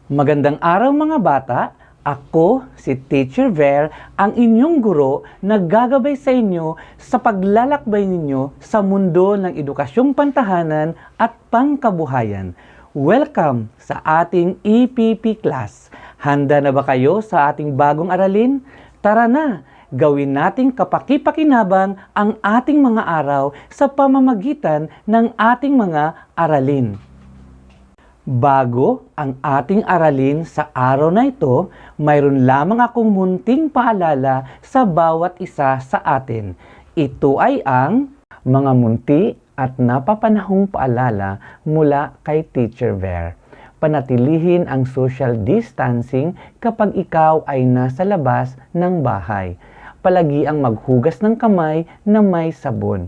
Magandang araw mga bata! Ako, si Teacher Ver, ang inyong guro na gagabay sa inyo sa paglalakbay ninyo sa mundo ng edukasyong pantahanan at pangkabuhayan. Welcome sa ating EPP class. Handa na ba kayo sa ating bagong aralin? Tara na! Gawin nating kapaki-pakinabang ang ating mga araw sa pamamagitan ng ating mga aralin. Bago ang ating aralin sa araw na ito, mayroon lamang akong munting paalala sa bawat isa sa atin. Ito ay ang mga munti at napapanahong paalala mula kay Teacher Ver. Panatilihin ang social distancing kapag ikaw ay nasa labas ng bahay. Palagi ang maghugas ng kamay na may sabon.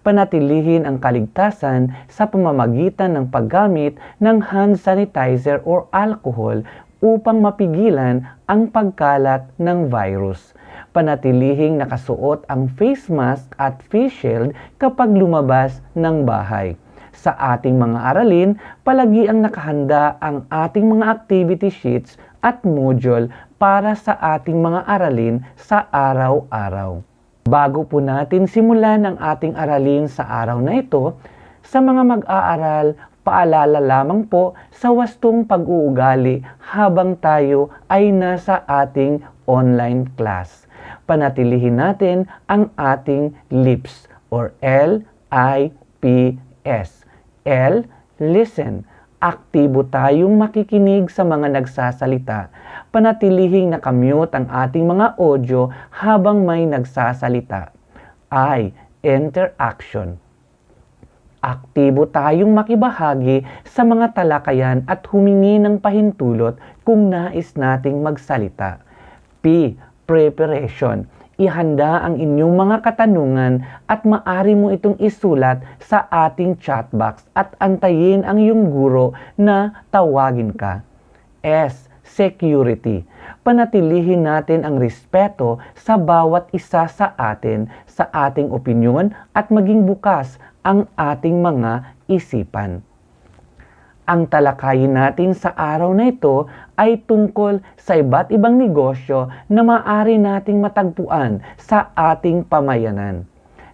Panatilihin ang kaligtasan sa pamamagitan ng paggamit ng hand sanitizer or alcohol upang mapigilan ang pagkalat ng virus. Panatilihing nakasuot ang face mask at face shield kapag lumabas ng bahay. Sa ating mga aralin, palagi ang nakahanda ang ating mga activity sheets at module para sa ating mga aralin sa araw-araw. Bago po natin simulan ang ating aralin sa araw na ito, sa mga mag-aaral, paalala lamang po sa wastong pag-uugali habang tayo ay nasa ating online class. Panatilihin natin ang ating LIPS or L-I-P-S. L, listen. Aktibo tayong makikinig sa mga nagsasalita. Panatilihing nakamute ang ating mga audio habang may nagsasalita. I, interaction. Aktibo tayong makibahagi sa mga talakayan at humingi ng pahintulot kung nais nating magsalita. P, preparation. Ihanda ang inyong mga katanungan at maaari mo itong isulat sa ating chat box at antayin ang iyong guro na tawagin ka. S, security. Panatilihin natin ang respeto sa bawat isa sa atin, sa ating opinyon at maging bukas ang ating mga isipan. Ang talakayin natin sa araw na ito ay tungkol sa iba't ibang negosyo na maaari nating matagpuan sa ating pamayanan.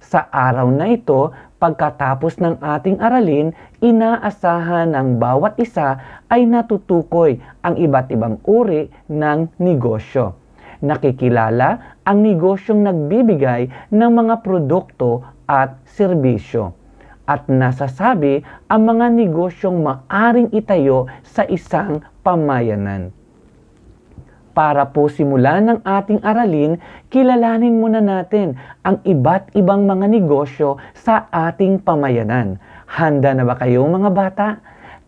Sa araw na ito, pagkatapos ng ating aralin, inaasahan ng bawat isa ay natutukoy ang iba't ibang uri ng negosyo. Nakikilala ang negosyong nagbibigay ng mga produkto at serbisyo. At nasasabi ang mga negosyong maaring itayo sa isang pamayanan. Para po simulan ng ating aralin, kilalanin muna natin ang iba't ibang mga negosyo sa ating pamayanan. Handa na ba kayo mga bata?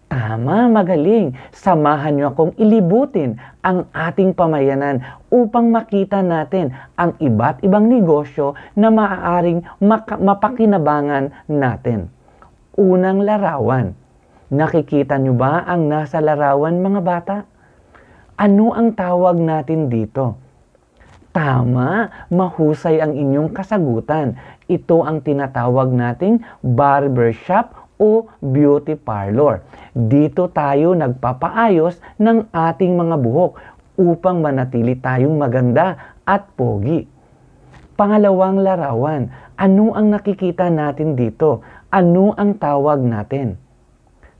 Tama, magaling. Samahan niyo akong ilibutin ang ating pamayanan upang makita natin ang iba't ibang negosyo na maaaring mapakinabangan natin. Unang larawan. Nakikita niyo ba ang nasa larawan mga bata? Ano ang tawag natin dito? Tama, mahusay ang inyong kasagutan. Ito ang tinatawag nating barbershop o beauty parlor. Dito tayo nagpapaayos ng ating mga buhok upang manatili tayong maganda at pogi. Pangalawang larawan, ano ang nakikita natin dito? Ano ang tawag natin?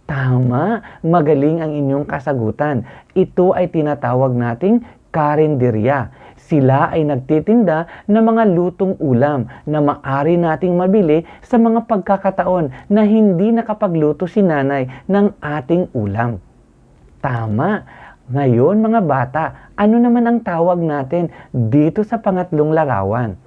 Tama, magaling ang inyong kasagutan. Ito ay tinatawag nating karinderya. Sila ay nagtitinda ng mga lutong ulam na maaari nating mabili sa mga pagkakataon na hindi nakapagluto si nanay ng ating ulam. Tama. Ngayon mga bata, ano naman ang tawag natin dito sa pangatlong larawan?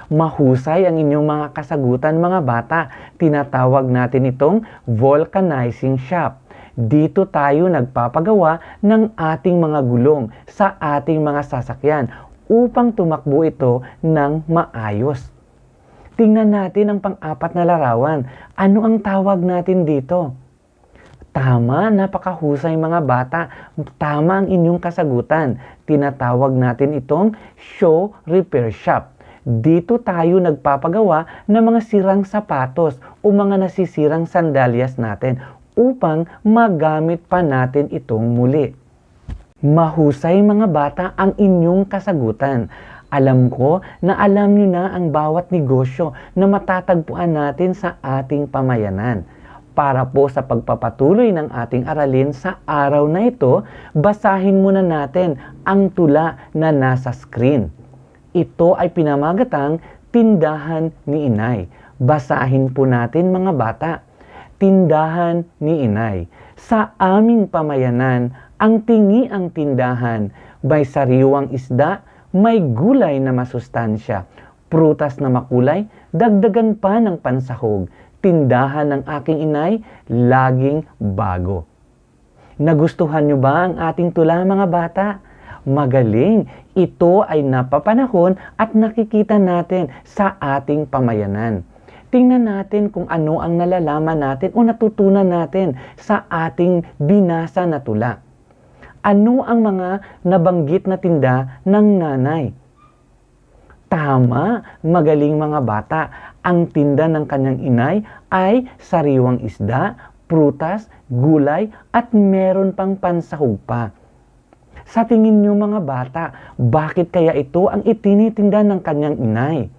Mahusay ang inyong mga kasagutan mga bata. Tinatawag natin itong vulcanizing shop. Dito tayo nagpapagawa ng ating mga gulong sa ating mga sasakyan upang tumakbo ito ng maayos. Tingnan natin ang pang-apat na larawan. Ano ang tawag natin dito? Tama, napakahusay mga bata. Tama ang inyong kasagutan. Tinatawag natin itong show repair shop. Dito tayo nagpapagawa ng mga sirang sapatos o mga nasisirang sandalyas natin upang magamit pa natin itong muli. Mahusay mga bata ang inyong kasagutan. Alam ko na alam niyo na ang bawat negosyo na matatagpuan natin sa ating pamayanan. Para po sa pagpapatuloy ng ating aralin sa araw na ito, basahin muna natin ang tula na nasa screen. Ito ay pinamagatang Tindahan ni Inay. Basahin po natin mga bata. Tindahan ni Inay. Sa aming pamayanan, ang tingi ang tindahan, may sariwang isda, may gulay na masustansya, prutas na makulay, dagdagan pa ng pansahog. Tindahan ng aking inay, laging bago. Nagustuhan nyo ba ang ating tula mga bata? Magaling! Ito ay napapanahon at nakikita natin sa ating pamayanan. Tingnan natin kung ano ang nalalaman natin o natutunan natin sa ating binasa na tula. Ano ang mga nabanggit na tinda ng nanay? Tama, magaling mga bata. Ang tinda ng kanyang inay ay sariwang isda, prutas, gulay at meron pang pansahog pa. Sa tingin niyo mga bata, bakit kaya ito ang itinitinda ng kanyang inay?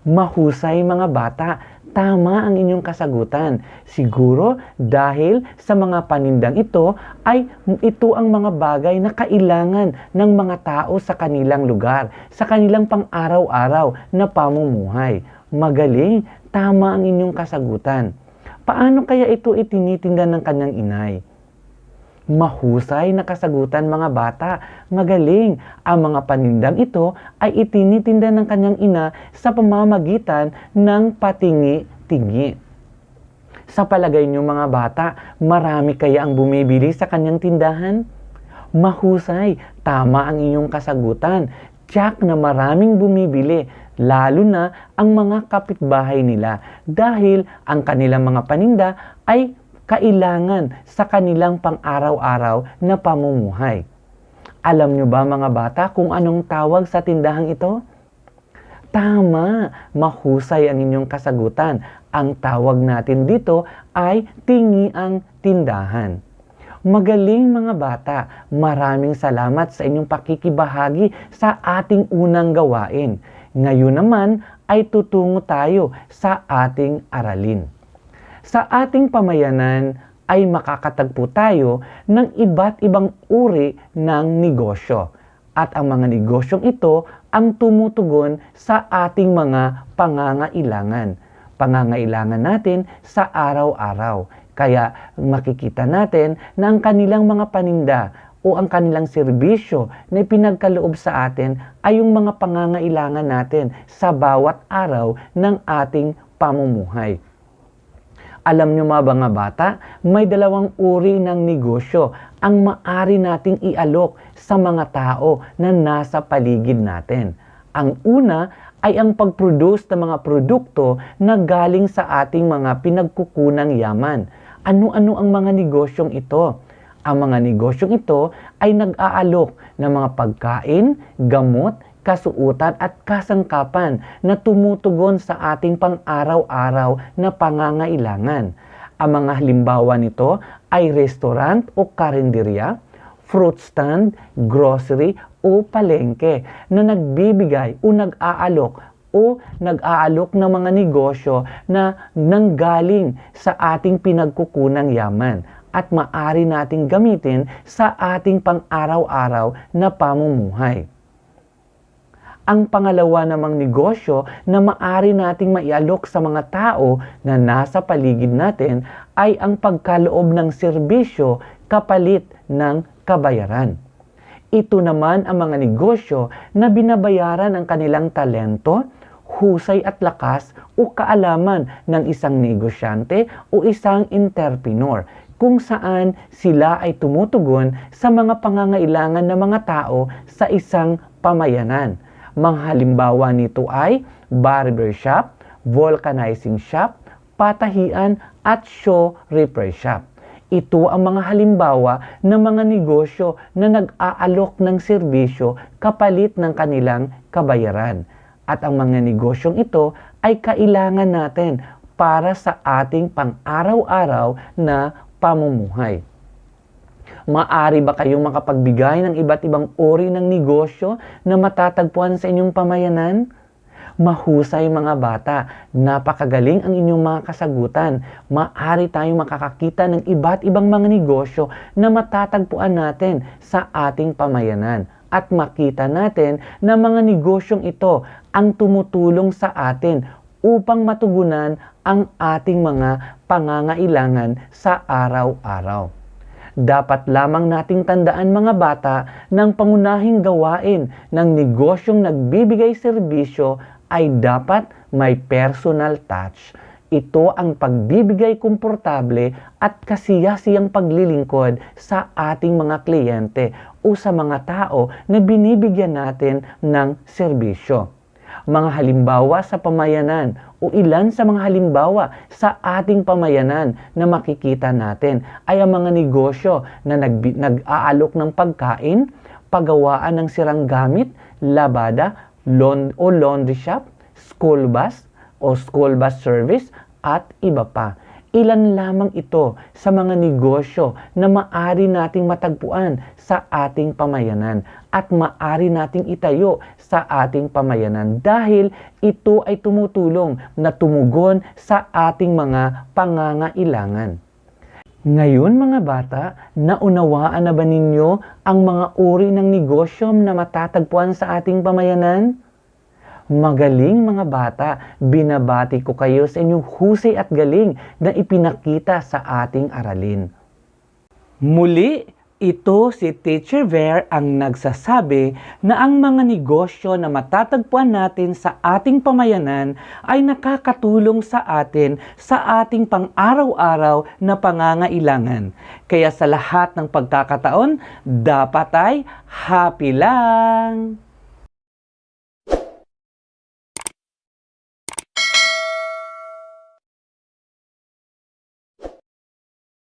Mahusay mga bata. Tama ang inyong kasagutan. Siguro dahil sa mga panindang ito ang mga bagay na kailangan ng mga tao sa kanilang lugar, sa kanilang pang-araw-araw na pamumuhay. Magaling, tama ang inyong kasagutan. Paano kaya ito itinitinda ng kanyang inay? Mahusay na kasagutan mga bata. Magaling. Ang mga panindang ito ay itinitinda ng kanyang ina sa pamamagitan ng patingi-tingi. Sa palagay niyo mga bata, marami kaya ang bumibili sa kanyang tindahan? Mahusay. Tama ang inyong kasagutan. Tiyak na maraming bumibili, lalo na ang mga kapitbahay nila dahil ang kanilang mga paninda ay kailangan sa kanilang pang-araw-araw na pamumuhay. Alam nyo ba mga bata kung anong tawag sa tindahang ito? Tama, mahusay ang inyong kasagutan. Ang tawag natin dito ay tingiang tindahan. Magaling mga bata, maraming salamat sa inyong pakikibahagi sa ating unang gawain. Ngayon naman ay tutungo tayo sa ating aralin. Sa ating pamayanan ay makakatagpo tayo ng iba't ibang uri ng negosyo. At ang mga negosyong ito ang tumutugon sa ating mga pangangailangan. Pangangailangan natin sa araw-araw. Kaya makikita natin na ang kanilang mga paninda o ang kanilang serbisyo na pinagkaloob sa atin ay yung mga pangangailangan natin sa bawat araw ng ating pamumuhay. Alam nyo mga bata, may dalawang uri ng negosyo ang maari nating ialok sa mga tao na nasa paligid natin. Ang una ay ang pag-produce ng mga produkto na galing sa ating mga pinagkukunang yaman. Ano-ano ang mga negosyong ito? Ang mga negosyong ito ay nag-aalok ng mga pagkain, gamot, kasuutan at kasangkapan na tumutugon sa ating pang-araw-araw na pangangailangan. Ang mga halimbawa nito ay restaurant o karinderya, fruit stand, grocery o palengke na nagbibigay o nag-aalok ng mga negosyo na nanggaling sa ating pinagkukunang yaman at maari nating gamitin sa ating pang-araw-araw na pamumuhay. Ang pangalawa namang negosyo na maari nating maialok sa mga tao na nasa paligid natin ay ang pagkaloob ng serbisyo kapalit ng kabayaran. Ito naman ang mga negosyo na binabayaran ang kanilang talento, husay at lakas o kaalaman ng isang negosyante o isang entrepreneur kung saan sila ay tumutugon sa mga pangangailangan ng mga tao sa isang pamayanan. Mga halimbawa nito ay barber shop, vulcanizing shop, patahian at show repair shop. Ito ang mga halimbawa ng mga negosyo na nag-aalok ng serbisyo kapalit ng kanilang kabayaran. At ang mga negosyong ito ay kailangan natin para sa ating pang-araw-araw na pamumuhay. Maari ba kayong makapagbigay ng iba't ibang uri ng negosyo na matatagpuan sa inyong pamayanan? Mahusay mga bata, napakagaling ang inyong mga kasagutan. Maari tayong makakakita ng iba't ibang mga negosyo na matatagpuan natin sa ating pamayanan. At makita natin na mga negosyong ito ang tumutulong sa atin upang matugunan ang ating mga pangangailangan sa araw-araw. Dapat lamang nating tandaan mga bata ng pangunahing gawain ng negosyong nagbibigay serbisyo ay dapat may personal touch. Ito ang pagbibigay komportable at kasiyasiyang paglilingkod sa ating mga kliyente o sa mga tao na binibigyan natin ng serbisyo. Mga halimbawa sa pamayanan o ilan sa mga halimbawa sa ating pamayanan na makikita natin ay ang mga negosyo na nag-aalok ng pagkain, paggawaan ng sirang gamit, labada, laundry shop, school bus o school bus service at iba pa. Ilan lamang ito sa mga negosyo na maari nating matagpuan sa ating pamayanan at maari nating itayo sa ating pamayanan dahil ito ay tumutulong na tumugon sa ating mga pangangailangan. Ngayon mga bata, naunawaan na ba ninyo ang mga uri ng negosyo na matatagpuan sa ating pamayanan? Magaling mga bata, binabati ko kayo sa inyong husay at galing na ipinakita sa ating aralin. Muli, ito si Teacher Ver ang nagsasabi na ang mga negosyo na matatagpuan natin sa ating pamayanan ay nakakatulong sa atin sa ating pang-araw-araw na pangangailangan. Kaya sa lahat ng pagkakataon, dapat ay happy lang!